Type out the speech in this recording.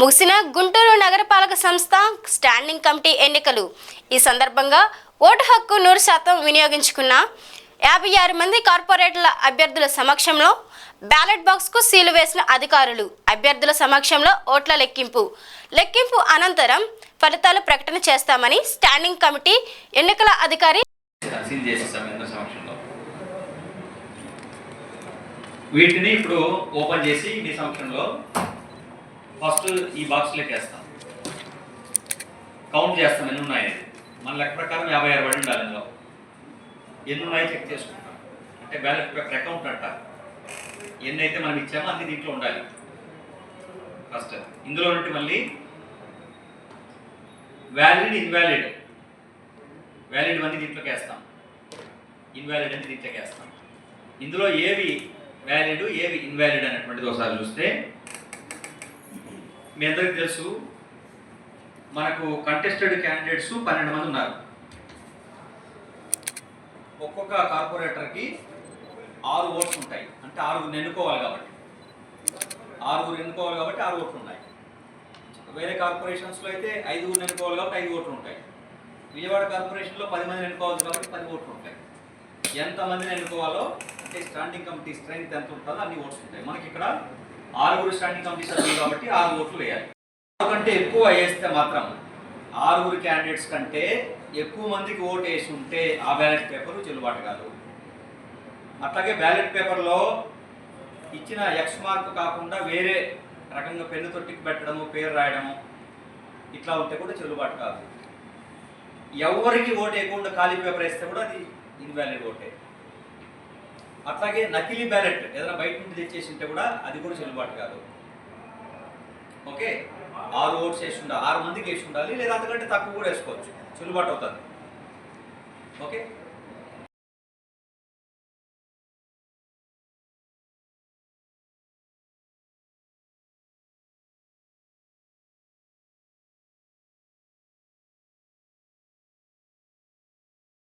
ముగిసిన గుంటూరు నగరపాలక సంస్థ స్టాండింగ్ కమిటీ ఎన్నికలు. ఈ సందర్భంగా ఓటు హక్కు 100% వినియోగించుకున్న 56 మంది కార్పొరేటర్ల అభ్యర్థుల సమక్షంలో బ్యాలెట్ బాక్స్కు సీలు వేసిన అధికారులు. అభ్యర్థుల సమక్షంలో ఓట్ల లెక్కింపు అనంతరం ఫలితాలు ప్రకటన చేస్తామని స్టాండింగ్ కమిటీ ఎన్నికల అధికారి వీటిని ఇప్పుడు ఓపెన్ చేసి మీ సమక్షంలో ఫస్ట్ ఈ బాక్స్లోకి వేస్తాం. కౌంట్ చేస్తాం ఎన్ని ఉన్నాయి. మన లెక్క ప్రకారం 56 పడి ఉండాలి. ఇందులో ఎన్ని ఉన్నాయో చెక్ చేసుకుంటాం. అంటే బ్యాలెట్ పేపర్ అకౌంట్ అంట. ఎన్ని అయితే మనం ఇచ్చామో అన్ని దీంట్లో ఉండాలి. ఫస్ట్ ఇందులో నుండి మళ్ళీ వ్యాలిడ్ ఇన్వాలిడ్ అన్ని దీంట్లోకి వేస్తాం. ఇన్వాలిడ్ అని దీంట్లోకి వేస్తాం. ఇందులో ఏవి వ్యాలిడ్ ఏవి ఇన్వాలిడ్ అనేటువంటిది ఒకసారి చూస్తే మీ అందరికి తెలుసు, మనకు కంటెస్టెడ్ క్యాండిడేట్స్ 12 మంది ఉన్నారు. ఒక్కొక్క కార్పొరేటర్కి 6 ఓట్స్ ఉంటాయి. అంటే 6 ఎన్నుకోవాలి కాబట్టి 6 ఓట్లు ఉన్నాయి. వేరే కార్పొరేషన్స్లో అయితే 5 ఎన్నుకోవాలి కాబట్టి 5 ఓట్లు ఉంటాయి. విజయవాడ కార్పొరేషన్లో 10 మందిని ఎన్నుకోవాలి కాబట్టి 10 ఓట్లు ఉంటాయి. ఎంతమందిని ఎన్నుకోవాలో అంటే స్టాండింగ్ కమిటీ స్ట్రెంగ్త్ ఎంత ఉంటుందో అన్ని ఓట్స్ ఉంటాయి. మనకి ఇక్కడ 6 స్టాండింగ్ కమిటీ సభ్యులు కాబట్టి 6 ఓట్లు వేయాలి. 6 కంటే ఎక్కువ వేస్తే మాత్రం 6 క్యాండిడేట్స్ కంటే ఎక్కువ మందికి ఓటు వేసి ఉంటే ఆ బ్యాలెట్ పేపర్ చెల్లుబాటు కాదు. అట్లాగే బ్యాలెట్ పేపర్లో ఇచ్చిన ఎక్స్ మార్క్ కాకుండా వేరే రకంగా పెన్నుతో టిక్ పెట్టడము, పేరు రాయడము ఇట్లా ఉంటే కూడా చెల్లుబాటు కాదు. ఎవరికి ఓటు వేయకుండా ఖాళీ పేపర్ వేస్తే కూడా అది ఇన్వాలిడ్ ఓటే. అట్లాగే నకిలీ బ్యాలెట్ ఏదైనా బయట నుండి తెచ్చేసి ఉంటే కూడా అది కూడా చెల్లుబాటు కాదు. ఓకే, 6 ఓట్స్ వేసి ఉండాలి, 6 మందికి వేసి ఉండాలి, లేదా అంతకంటే తక్కువ కూడా వేసుకోవచ్చు, చెల్లుబాటు అవుతుంది. ఓకే.